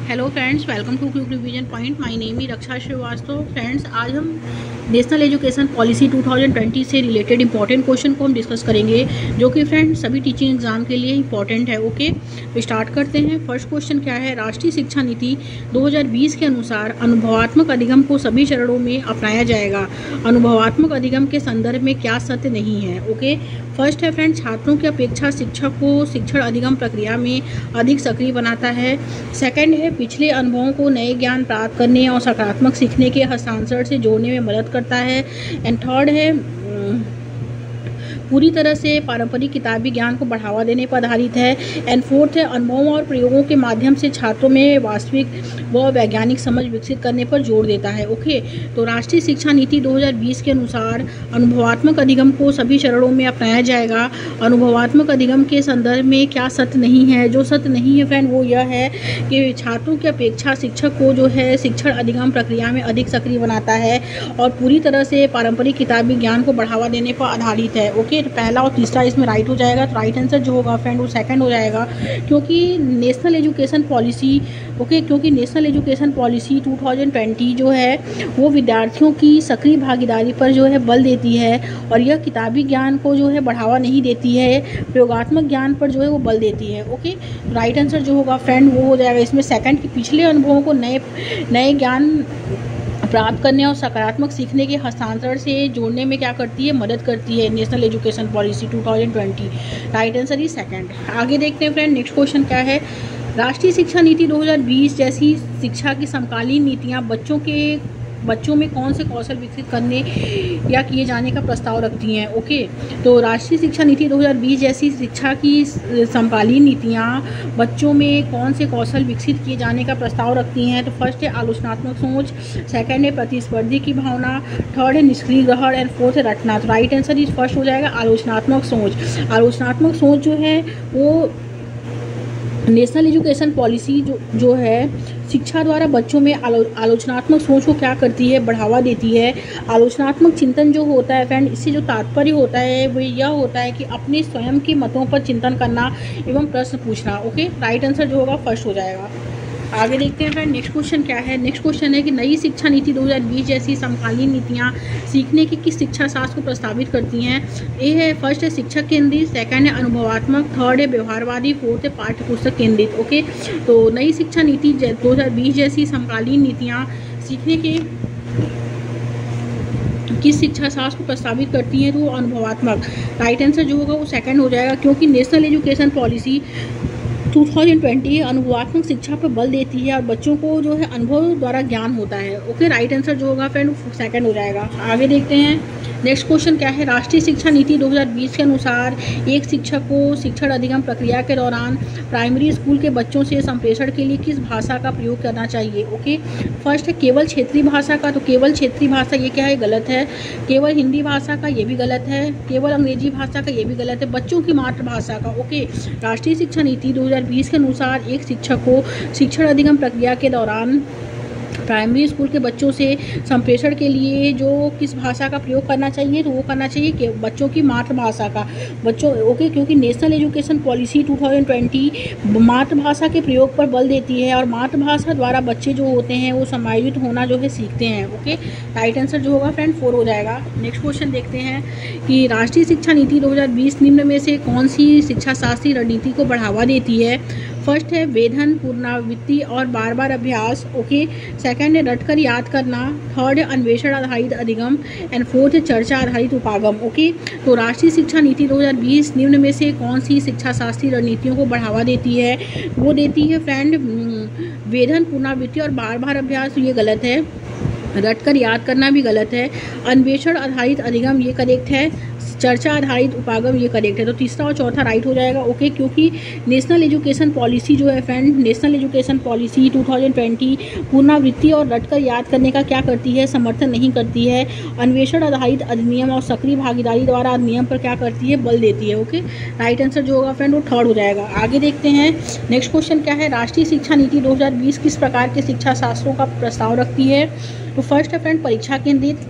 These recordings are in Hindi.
Hello friends, welcome to quick revision point. My name ही रक्षा श्रीवास्तव। फ्रेंड्स, आज हम नेशनल एजुकेशन पॉलिसी 2020 से रिलेटेड इंपॉर्टेंट क्वेश्चन को हम डिस्कस करेंगे, जो कि फ्रेंड्स सभी टीचिंग एग्जाम के लिए इंपॉर्टेंट है। ओके, तो स्टार्ट करते हैं। फर्स्ट क्वेश्चन क्या है? राष्ट्रीय शिक्षा नीति 2020 के अनुसार अनुभवात्मक अधिगम को सभी चरणों में अपनाया जाएगा। अनुभवात्मक अधिगम के संदर्भ में क्या सत्य नहीं है? ओके, फर्स्ट है फ्रेंड्स, छात्रों की अपेक्षा शिक्षक को शिक्षण अधिगम प्रक्रिया में अधिक सक्रिय बनाता है। सेकंड है, पिछले अनुभवों को नए ज्ञान प्राप्त करने और सकारात्मक सीखने के हस्तांतरण से जोड़ने में मदद करता है। एंड थर्ड है, पूरी तरह से पारंपरिक किताबी ज्ञान को बढ़ावा देने पर आधारित है। एंड फोर्थ है, अनुभवों और प्रयोगों के माध्यम से छात्रों में वास्तविक व वैज्ञानिक समझ विकसित करने पर जोर देता है। ओके, तो राष्ट्रीय शिक्षा नीति 2020 के अनुसार अनुभवात्मक अधिगम को सभी चरणों में अपनाया जाएगा। अनुभवात्मक अधिगम के संदर्भ में क्या सत्य नहीं है? जो सत्य नहीं है फ्रेंड, वो यह है कि छात्रों की अपेक्षा शिक्षक को जो है शिक्षण अधिगम प्रक्रिया में अधिक सक्रिय बनाता है और पूरी तरह से पारंपरिक किताबी ज्ञान को बढ़ावा देने पर आधारित है। ओके, तो पहला और तीसरा इसमें राइट हो जाएगा। तो राइट आंसर जो होगा फ्रेंड वो सेकंड हो जाएगा, क्योंकि नेशनल एजुकेशन पॉलिसी क्योंकि नेशनल एजुकेशन पॉलिसी 2020 जो है वो विद्यार्थियों की सक्रिय भागीदारी पर जो है बल देती है और यह किताबी ज्ञान को जो है बढ़ावा नहीं देती है, प्रयोगात्मक ज्ञान पर जो है वो बल देती है। ओके, राइट आंसर जो होगा फ्रेंड वो हो जाएगा इसमें सेकंड, कि पिछले अनुभवों को नए ज्ञान प्राप्त करने और सकारात्मक सीखने के हस्तांतरण से जोड़ने में क्या करती है? मदद करती है national education policy 2020। Right answer ही सेकंड। आगे देखते हैं फ्रेंड, नेक्स्ट क्वेश्चन क्या है? राष्ट्रीय शिक्षा नीति 2020 जैसी शिक्षा की समकालीन नीतियां बच्चों में कौन से कौशल विकसित करने या किए जाने का प्रस्ताव रखती हैं? ओके, तो राष्ट्रीय शिक्षा नीति 2020 जैसी शिक्षा की समकालीन नीतियां बच्चों में कौन से कौशल विकसित किए जाने का प्रस्ताव रखती हैं? तो फर्स्ट है आलोचनात्मक सोच, सेकंड है प्रतिस्पर्धी की भावना, थर्ड है निष्क्रिय ग्रहण एंड फोर्थ है रटना। तो राइट आंसर इस फर्स्ट हो जाएगा आलोचनात्मक सोच। आलोचनात्मक सोच जो है वो नेशनल एजुकेशन पॉलिसी जो है शिक्षा द्वारा बच्चों में आलोचनात्मक सोच को क्या करती है? बढ़ावा देती है। आलोचनात्मक चिंतन जो होता है फ्रेंड, इससे जो तात्पर्य होता है वो यह होता है कि अपने स्वयं के मतों पर चिंतन करना एवं प्रश्न पूछना। ओके, राइट आंसर जो होगा फर्स्ट हो जाएगा। आगे देखते हैं फ्रेंड, नेक्स्ट क्वेश्चन क्या है? नेक्स्ट क्वेश्चन है कि नई शिक्षा नीति 2020 जैसी समकालीन नीतियां सीखने की किस शिक्षा शास्त्र को प्रस्तावित करती हैं? ए है फर्स्ट है शिक्षक केंद्रित, सेकंड है अनुभवात्मक, थर्ड है व्यवहारवादी, फोर्थ है पाठ्य पुस्तक केंद्रित। ओके, तो नई शिक्षा नीति 2020 जैसी समकालीन नीतियाँ सीखने के किस शिक्षा शास्त्र को प्रस्तावित करती हैं? तो अनुभवात्मक। राइट आंसर जो होगा वो सेकंड हो जाएगा, क्योंकि नेशनल एजुकेशन पॉलिसी 2020 अनुभवात्मक शिक्षा पर बल देती है और बच्चों को जो है अनुभव द्वारा ज्ञान होता है। ओके, राइट आंसर जो होगा फ्रेंड सेकंड हो जाएगा। आगे देखते हैं, नेक्स्ट क्वेश्चन क्या है? राष्ट्रीय शिक्षा नीति 2020 के अनुसार एक शिक्षक को शिक्षण अधिगम प्रक्रिया के दौरान प्राइमरी स्कूल के बच्चों से संप्रेषण के लिए किस भाषा का प्रयोग करना चाहिए? ओके, फर्स्ट है केवल क्षेत्रीय भाषा का। तो केवल क्षेत्रीय भाषा ये क्या है? गलत है। केवल हिंदी भाषा का, ये भी गलत है। केवल अंग्रेजी भाषा का, ये भी गलत है। बच्चों की मातृभाषा का। ओके, राष्ट्रीय शिक्षा नीति 2020 के अनुसार एक शिक्षक को शिक्षण अधिगम प्रक्रिया के दौरान प्राइमरी स्कूल के बच्चों से संप्रेषण के लिए जो किस भाषा का प्रयोग करना चाहिए? तो वो करना चाहिए कि बच्चों की मातृभाषा का। ओके, क्योंकि नेशनल एजुकेशन पॉलिसी 2020 मातृभाषा के प्रयोग पर बल देती है और मातृभाषा द्वारा बच्चे जो होते हैं वो समायोजित होना जो है सीखते हैं। ओके, राइट आंसर जो होगा फ्रेंड 4 हो जाएगा। नेक्स्ट क्वेश्चन देखते हैं कि राष्ट्रीय शिक्षा नीति 2020 निम्न में से कौन सी शिक्षा शास्त्रीय रणनीति को बढ़ावा देती है? फर्स्ट है वेधन, पुनरावृत्ति और बार बार अभ्यास। ओके, सेकंड है रटकर याद करना, थर्ड है अन्वेषण आधारित अधिगम एंड फोर्थ है चर्चा आधारित उपागम। ओके, तो राष्ट्रीय शिक्षा नीति 2020 निम्न में से कौन सी शिक्षा शास्त्रीय रणनीतियों को बढ़ावा देती है? वो देती है फ्रेंड वेधन, पुनरावृत्ति और बार बार अभ्यास। तो ये गलत है। रटकर याद करना भी गलत है। अन्वेषण आधारित अधिगम ये करेक्ट है। चर्चा आधारित उपागम ये करेक्ट है। तो तीसरा और चौथा राइट हो जाएगा। ओके, क्योंकि नेशनल एजुकेशन पॉलिसी जो है फ्रेंड, नेशनल एजुकेशन पॉलिसी 2020 पुनरावृत्ति और रटकर याद करने का क्या करती है? समर्थन नहीं करती है। अन्वेषण आधारित अधिनियम और सक्रिय भागीदारी द्वारा अधिनियम पर क्या करती है? बल देती है। ओके, राइट आंसर जो होगा फ्रेंड वो थर्ड हो जाएगा। आगे देखते हैं, नेक्स्ट क्वेश्चन क्या है? राष्ट्रीय शिक्षा नीति 2020 किस प्रकार के शिक्षा शास्त्रों का प्रस्ताव रखती है? तो फर्स्ट है फ्रेंड परीक्षा केंद्रित,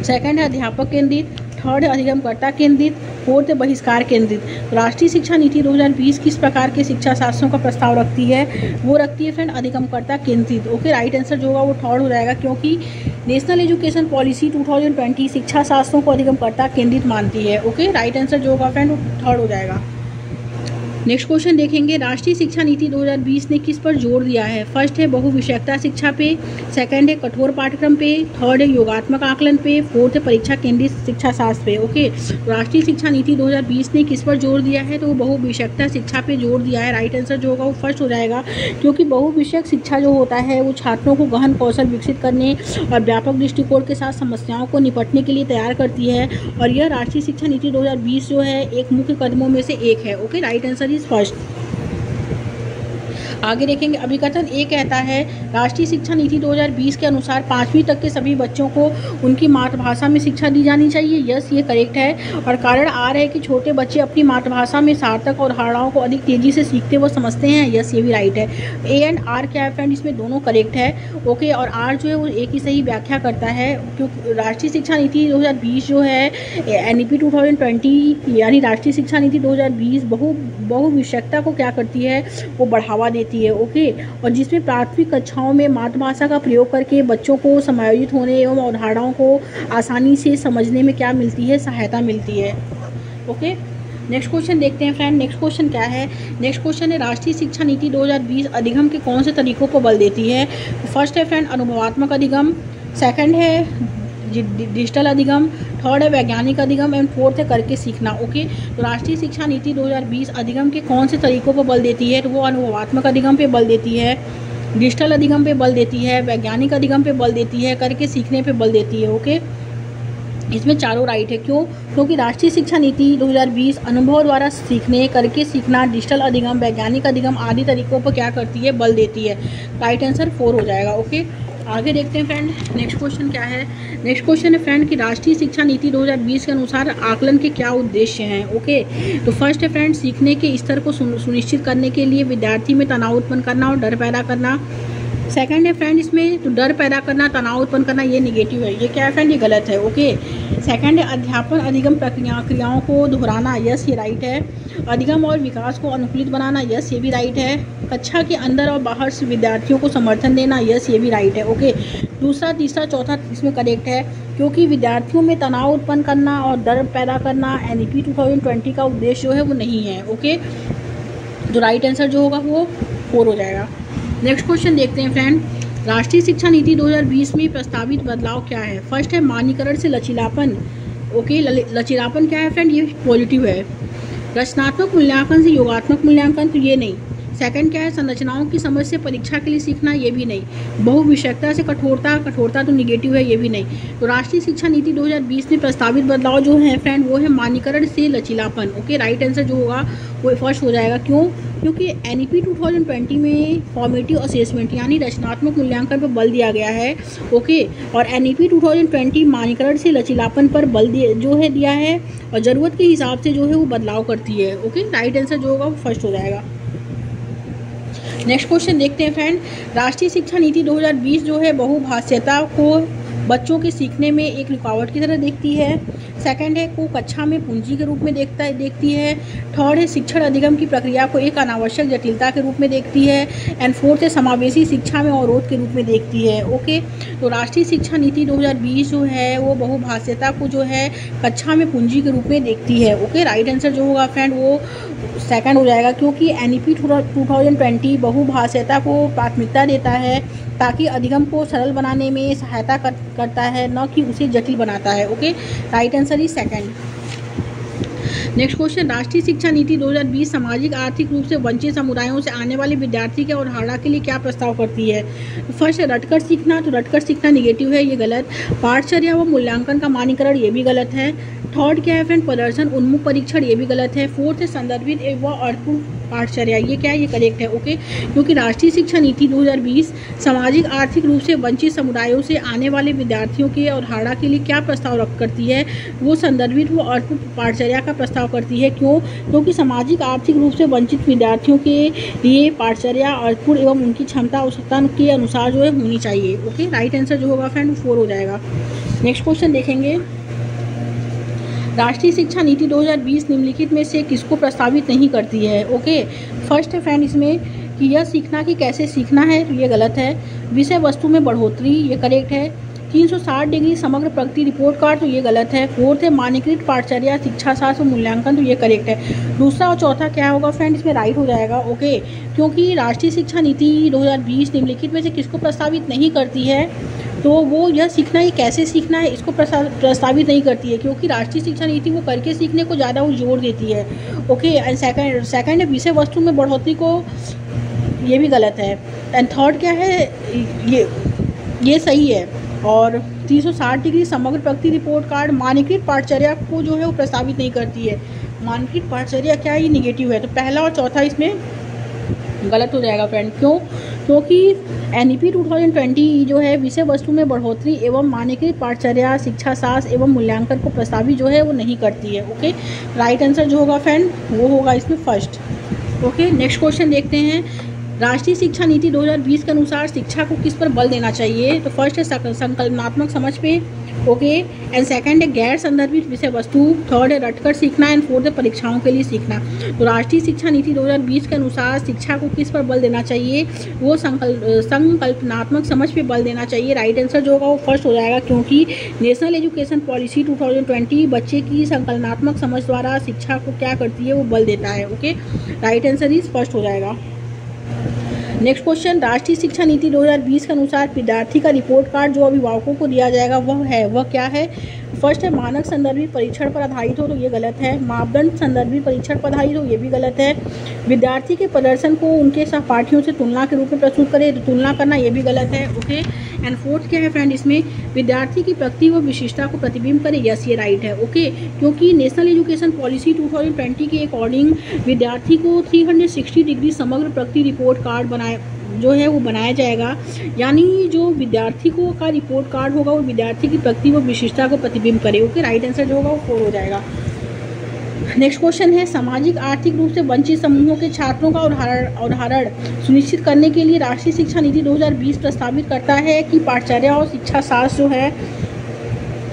सेकंड है अध्यापक केंद्रित, थर्ड है अधिगमकर्ता केंद्रित, फोर्थ है बहिष्कार केंद्रित। राष्ट्रीय शिक्षा नीति 2020 किस प्रकार के शिक्षा शास्त्रों का प्रस्ताव रखती है? वो रखती है फ्रेंड अधिगमकर्ता केंद्रित। ओके, राइट आंसर जो होगा वो थर्ड हो जाएगा, क्योंकि नेशनल एजुकेशन पॉलिसी 2020 शिक्षा शास्त्रों को अधिगमकर्ता केंद्रित मानती है। ओके, राइट आंसर जो होगा फ्रेंड वो थर्ड हो जाएगा। नेक्स्ट क्वेश्चन देखेंगे, राष्ट्रीय शिक्षा नीति 2020 ने किस पर जोर दिया है? फर्स्ट है बहुविषयकता शिक्षा पे, सेकंड है कठोर पाठ्यक्रम पे, थर्ड है योगात्मक आकलन पे, फोर्थ है परीक्षा केंद्रित शिक्षा शास्त्र पे। ओके, राष्ट्रीय शिक्षा नीति 2020 ने किस पर जोर दिया है? तो वो बहुविषयकता शिक्षा पे जोर दिया है। राइट आंसर जो होगा वो फर्स्ट हो जाएगा, क्योंकि बहुविषयक शिक्षा जो होता है वो छात्रों को गहन कौशल विकसित करने और व्यापक दृष्टिकोण के साथ समस्याओं को निपटने के लिए तैयार करती है, और यह राष्ट्रीय शिक्षा नीति 2020 जो है एक मुख्य कदमों में से एक है। Okay, right answer first. आगे देखेंगे, अभिकथन ए कहता है राष्ट्रीय शिक्षा नीति 2020 के अनुसार 5वीं तक के सभी बच्चों को उनकी मातृभाषा में शिक्षा दी जानी चाहिए। यस, ये करेक्ट है, और कारण आर है कि छोटे बच्चे अपनी मातृभाषा में सार्थक और धारणाओं को अधिक तेजी से सीखते व समझते हैं। यस, ये भी राइट है। ए एंड आर क्या है फ्रेंड, इसमें दोनों करेक्ट है। ओके, और आर जो है वो एक ही सही व्याख्या करता है, क्योंकि राष्ट्रीय शिक्षा नीति 2020 जो है NEP 2020 यानी राष्ट्रीय शिक्षा नीति 2020 बहुविषयकता को क्या करती है, वो बढ़ावा देती है। ओके, और जिसमें प्राथमिक कक्षाओं में मातृभाषा का प्रयोग करके बच्चों को समायोजित होने एवं अवधारणाओं को आसानी से समझने में क्या मिलती है, सहायता मिलती है। ओके, नेक्स्ट क्वेश्चन देखते हैं फ्रेंड। नेक्स्ट क्वेश्चन क्या है? नेक्स्ट क्वेश्चन है राष्ट्रीय शिक्षा नीति 2020 अधिगम के कौन से तरीकों को बल देती है? फर्स्ट है फ्रेंड अनुभवात्मक अधिगम, सेकंड है डिजिटल अधिगम, थर्ड है वैज्ञानिक अधिगम एंड फोर्थ है करके सीखना। ओके, तो राष्ट्रीय शिक्षा नीति 2020 अधिगम के कौन से तरीकों पर बल देती है? तो वो अनुभवात्मक अधिगम पे बल देती है, डिजिटल अधिगम पे बल देती है, वैज्ञानिक अधिगम पे बल देती है, करके सीखने पे बल देती है। ओके, इसमें चारों राइट है। क्यों? क्योंकि राष्ट्रीय शिक्षा नीति 2020 अनुभव द्वारा सीखने, करके सीखना, डिजिटल अधिगम, वैज्ञानिक अधिगम आदि तरीकों पर क्या करती है, बल देती है। राइट आंसर 4 हो जाएगा। ओके, आगे देखते हैं फ्रेंड। नेक्स्ट क्वेश्चन क्या है? नेक्स्ट क्वेश्चन है फ्रेंड कि राष्ट्रीय शिक्षा नीति 2020 के अनुसार आकलन के क्या उद्देश्य हैं? ओके, तो फर्स्ट है फ्रेंड सीखने के स्तर को सुनिश्चित करने के लिए विद्यार्थी में तनाव उत्पन्न करना और डर पैदा करना। सेकंड है फ्रेंड इसमें तो डर पैदा करना, तनाव उत्पन्न करना, ये निगेटिव है। ये क्या है फ्रेंड? ये गलत है। ओके, सेकंड है अध्यापन अधिगम क्रियाओं को दोहराना। यस, ये राइट है। अधिगम और विकास को अनुकूलित बनाना। यस, ये भी राइट है। कक्षा के अंदर और बाहर से विद्यार्थियों को समर्थन देना। यस, ये भी राइट है। ओके, दूसरा, तीसरा, चौथा इसमें करेक्ट है, क्योंकि विद्यार्थियों में तनाव उत्पन्न करना और डर पैदा करना NEP 2020 का उद्देश्य जो है वो नहीं है। ओके, तो राइट आंसर जो होगा वो 4 हो जाएगा। नेक्स्ट क्वेश्चन देखते हैं फ्रेंड, राष्ट्रीय शिक्षा नीति 2020 में प्रस्तावित बदलाव क्या है? फर्स्ट है मानकीकरण से लचीलापन। ओके, लचीलापन क्या है फ्रेंड? ये पॉजिटिव है। रचनात्मक मूल्यांकन से योगात्मक मूल्यांकन, तो ये नहीं। सेकंड क्या है? संरचनाओं की समझ से परीक्षा के लिए सीखना, ये भी नहीं। बहुविषयकता से कठोरता तो निगेटिव है, ये भी नहीं। तो राष्ट्रीय शिक्षा नीति 2020 में प्रस्तावित बदलाव जो है फ्रेंड वो है मानकीकरण से लचीलापन। ओके, राइट आंसर जो होगा वो फर्स्ट हो जाएगा। क्यों? क्योंकि NEP 2020 में फॉर्मेटिव असेसमेंट यानी रचनात्मक मूल्यांकन पर बल दिया गया है। ओके, और NEP 2020 मानकीकरण से लचीलापन पर बल जो है दिया है, और ज़रूरत के हिसाब से जो है वो बदलाव करती है। ओके, राइट आंसर जो होगा वो फर्स्ट हो जाएगा। नेक्स्ट क्वेश्चन देखते हैं फ्रेंड, राष्ट्रीय शिक्षा नीति 2020 जो है बहुभाषीयता को बच्चों के सीखने में एक रुकावट की तरह देखती है। सेकंड है को कक्षा में पूंजी के रूप में देखती है। थर्ड है शिक्षण अधिगम की प्रक्रिया को एक अनावश्यक जटिलता के रूप में देखती है। एंड फोर्थ है समावेशी शिक्षा में अवरोध के रूप में देखती है। ओके, तो राष्ट्रीय शिक्षा नीति 2020 जो है वो बहुभाषीयता को जो है कक्षा में पूंजी के रूप में देखती है। ओके, राइट आंसर जो होगा फ्रेंड वो सेकंड हो जाएगा, क्योंकि NEP 2020 बहुभाषीयता को प्राथमिकता देता है ताकि अधिगम को सरल बनाने में सहायता करता है, न कि उसे जटिल बनाता है। Okay, right answer is second. Next question, राष्ट्रीय शिक्षा नीति 2020 सामाजिक आर्थिक रूप से वंचित समुदायों से आने वाले विद्यार्थी के अवधारणा के लिए क्या प्रस्ताव करती है? फर्स्ट है रटकर सीखना, तो रटकर सीखना निगेटिव है, ये गलत। पाठचर्या व मूल्यांकन का मानकीकरण, ये भी गलत है। थर्ड क्या है फ्रेंड? प्रदर्शन उन्मुख परीक्षण, ये भी गलत है। फोर्थ है संदर्भित एवं अर्थपूर्ण पाठचर्या, ये क्या है? ये करेक्ट है। ओके, क्योंकि राष्ट्रीय शिक्षा नीति 2020 सामाजिक आर्थिक रूप से वंचित समुदायों से आने वाले विद्यार्थियों के अवधारणा के लिए क्या प्रस्ताव करती है? वो संदर्भित व अर्थपूर्ण पाठचर्या का प्रस्ताव करती है। क्यों? क्योंकि सामाजिक आर्थिक रूप से वंचित विद्यार्थियों के लिए पाठचर्या अर्थपूर्ण एवं उनकी क्षमता आवश्यकता के अनुसार जो है होनी चाहिए। ओके, राइट आंसर जो होगा फ्रेंड 4 हो जाएगा। नेक्स्ट क्वेश्चन देखेंगे, राष्ट्रीय शिक्षा नीति 2020 निम्नलिखित में से किसको प्रस्तावित नहीं करती है? ओके, फर्स्ट है फ्रेंड इसमें कि यह सीखना कि कैसे सीखना है, तो ये गलत है। विषय वस्तु में बढ़ोतरी, ये करेक्ट है। 360 डिग्री समग्र प्रगति रिपोर्ट कार्ड, तो ये गलत है। फोर्थ है मानकीकृत पाठचर्या शिक्षा शास्त्र मूल्यांकन, तो ये करेक्ट है। दूसरा और चौथा क्या होगा फ्रेंड, इसमें राइट हो जाएगा। ओके, क्योंकि राष्ट्रीय शिक्षा नीति 2020 निम्नलिखित में से किसको प्रस्तावित नहीं करती है, तो वो यह सीखना ये कैसे सीखना है इसको प्रस्तावित नहीं करती है, क्योंकि राष्ट्रीय शिक्षा नीति वो करके सीखने को ज़्यादा वो जोर देती है। ओके, एंड सेकंड है विषय वस्तु में बढ़ोतरी को, ये भी गलत है। एंड थर्ड क्या है, ये सही है। और 360 डिग्री समग्र प्रगति रिपोर्ट कार्ड मानकीकृत पाठचर्या को जो है वो प्रस्तावित नहीं करती है। मानकीकृत पाठचर्या क्या है, ये निगेटिव है, तो पहला और चौथा इसमें गलत हो जाएगा फ्रेंड। क्यों? क्योंकि NEP 2020 जो है विषय वस्तु में बढ़ोतरी एवं मानकीकृत पाठचर्या शिक्षा शास्त्र एवं मूल्यांकन को प्रस्तावित जो है वो नहीं करती है। ओके, राइट आंसर जो होगा फ्रेंड वो होगा इसमें फर्स्ट। ओके, नेक्स्ट क्वेश्चन देखते हैं। राष्ट्रीय शिक्षा नीति 2020 के अनुसार शिक्षा को किस पर बल देना चाहिए? तो फर्स्ट है संकल्पनात्मक समझ पे। ओके, एंड सेकंड है गैर संदर्भित विषय वस्तु। थर्ड है रटकर सीखना। एंड फोर्थ है परीक्षाओं के लिए सीखना। तो राष्ट्रीय शिक्षा नीति 2020 के अनुसार शिक्षा को किस पर बल देना चाहिए? वो संकल्पनात्मक समझ पे बल देना चाहिए। राइट आंसर जो होगा वो फर्स्ट हो जाएगा, क्योंकि नेशनल एजुकेशन पॉलिसी 2020 बच्चे की संकल्पनात्मक समझ द्वारा शिक्षा को क्या करती है, वो बल देता है। Okay, right answer is first हो जाएगा। नेक्स्ट क्वेश्चन, राष्ट्रीय शिक्षा नीति 2020 के अनुसार विद्यार्थी का रिपोर्ट कार्ड जो अभिभावकों को दिया जाएगा वह क्या है? फर्स्ट है मानक संदर्भित परीक्षण पर आधारित हो, तो ये गलत है। मापदंड संदर्भित परीक्षण पर आधारित हो, ये भी गलत है। विद्यार्थी के प्रदर्शन को उनके सहपाठियों से तुलना के रूप में प्रस्तुत करे, तो तुलना करना ये भी गलत है। ओके, एंड फोर्थ क्या है फ्रेंड इसमें, विद्यार्थी की प्रगति व विशिष्टता को प्रतिबिंब करे, यस ये राइट है। ओके, क्योंकि नेशनल एजुकेशन पॉलिसी 2020 के अकॉर्डिंग विद्यार्थी को 360 डिग्री समग्र प्रगति रिपोर्ट कार्ड बनाया जाएगा, यानी जो विद्यार्थी को का रिपोर्ट कार्ड होगा वो विद्यार्थी की प्रगति व विशिष्टता को प्रतिबिंब करे। ओके, राइट आंसर जो होगा वो 4 हो जाएगा। नेक्स्ट क्वेश्चन है, सामाजिक आर्थिक रूप से वंचित समूहों के छात्रों का उदाहरण सुनिश्चित करने के लिए राष्ट्रीय शिक्षा नीति 2020 प्रस्तावित करता है कि पाठचर्या और शिक्षा शास्त्र जो है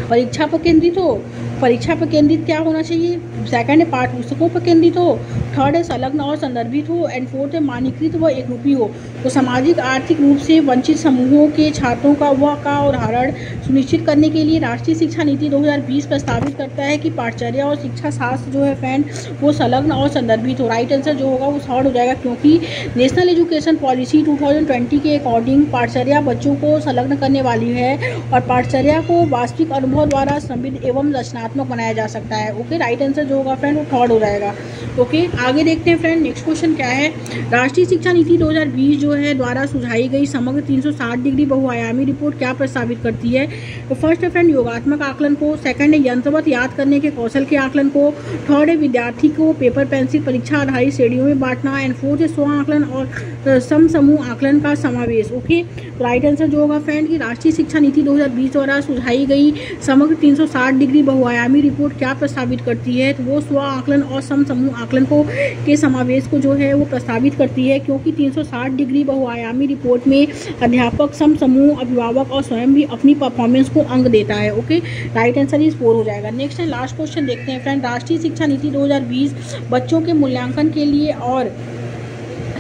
परीक्षा पर केंद्रित हो। परीक्षा पर केंद्रित क्या होना चाहिए? सेकंड है पाठ्य पुस्तकों पर केंद्रित हो। थर्ड है संलग्न और संदर्भित हो। एंड फोर्थ है मानकीकृत व एकरूपी हो। तो सामाजिक आर्थिक रूप से वंचित समूहों के छात्रों का उदाहरण सुनिश्चित करने के लिए राष्ट्रीय शिक्षा नीति 2020 प्रस्तावित करता है कि पाठचर्या और शिक्षा शास्त्र जो है फ्रेंड वो संलग्न और संदर्भित हो। राइट आंसर जो होगा वो थर्ड हो जाएगा, क्योंकि नेशनल एजुकेशन पॉलिसी 2020 के अकॉर्डिंग पाठचर्या बच्चों को संलग्न करने वाली है और पाठचर्या को वास्तविक अनुभव द्वारा समृद्ध एवं रचनात्मक बनाया जा सकता है। ओके, राइट आंसर जो होगा फ्रेंड वो थर्ड हो जाएगा। ओके, आगे देखते हैं फ्रेंड। नेक्स्ट क्वेश्चन क्या है, राष्ट्रीय शिक्षा नीति 2020 जो है द्वारा सुझाई गई समग्र 360 डिग्री बहुआयामी रिपोर्ट क्या प्रस्तावित करती है? तो फर्स्ट है फ्रेंड योगात्मक आकलन को। सेकंड है यंत्रवत याद करने के कौशल के आकलन को। थर्ड है विद्यार्थी को पेपर पेंसिल परीक्षा आधारित श्रेणियों में बांटना। एंड फोर्थ है स्व आकलन और समूह आकलन का समावेश। ओके, तो राइट आंसर जो होगा फ्रेंड की राष्ट्रीय शिक्षा नीति 2020 द्वारा सुझाई गई समग्र 360 डिग्री बहुआयामी रिपोर्ट क्या प्रस्तावित करती है? तो वो स्व आकलन और समूह आकलन के समावेश को जो है वो प्रस्तावित करती है, क्योंकि 360 डिग्री बहुआयामी रिपोर्ट में अध्यापक समूह अभिभावक और स्वयं भी अपनी परफॉर्मेंस को अंक देता है। ओके, राइट आंसर इज 4 हो जाएगा। नेक्स्ट है लास्ट क्वेश्चन देखते हैं फ्रेंड, राष्ट्रीय शिक्षा नीति 2020 बच्चों के मूल्यांकन के लिए और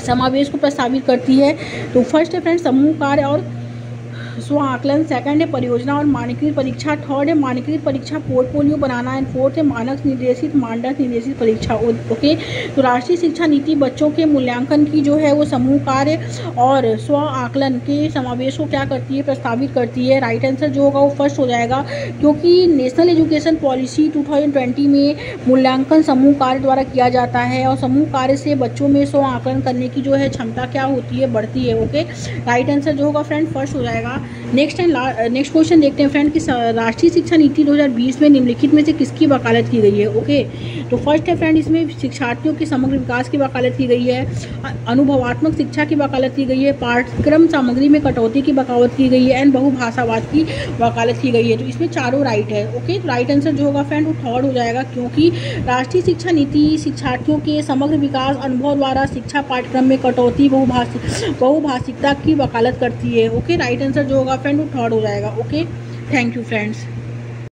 समावेश को प्रस्तावित करती है। तो फर्स्ट है फ्रेंड समूह कार्य और स्व आकलन। सेकंड है परियोजना और मानकीकृत परीक्षा। थर्ड है मानकीकृत परीक्षा पोर्टफोलियो बनाना। एंड फोर्थ है मानक निर्देशित मानदंड निर्देशित परीक्षा। ओके, तो राष्ट्रीय शिक्षा नीति बच्चों के मूल्यांकन की जो है वो समूह कार्य और स्व आकलन के समावेश को क्या करती है? प्रस्तावित करती है। राइट आंसर जो होगा वो फर्स्ट हो जाएगा, क्योंकि नेशनल एजुकेशन पॉलिसी 2020 में मूल्यांकन समूह कार्य द्वारा किया जाता है और समूह कार्य से बच्चों में स्व आकलन करने की जो है क्षमता क्या होती है? बढ़ती है। ओके, राइट आंसर जो होगा फ्रेंड फर्स्ट हो जाएगा। नेक्स्ट क्वेश्चन देखते हैं फ्रेंड कि राष्ट्रीय शिक्षा नीति 2020 में निम्नलिखित में से किसकी वकालत की गई है? ओके, तो फर्स्ट है फ्रेंड इसमें शिक्षार्थियों के समग्र विकास की वकालत की गई है, अनुभवात्मक शिक्षा की वकालत की गई है, पाठ्यक्रम सामग्री में कटौती की वकालत की गई है एंड बहुभाषावाद की वकालत की गई है। तो इसमें चारों राइट है। ओके, तो राइट आंसर जो होगा फ्रेंड वो थर्ड हो जाएगा, क्योंकि राष्ट्रीय शिक्षा नीति शिक्षार्थियों के समग्र विकास अनुभव द्वारा शिक्षा पाठ्यक्रम में कटौती बहुभाषिकता की वकालत करती है। ओके, राइट आंसर जो होगा फ्रेंड वो थर्ड हो जाएगा। Okay, thank you friends.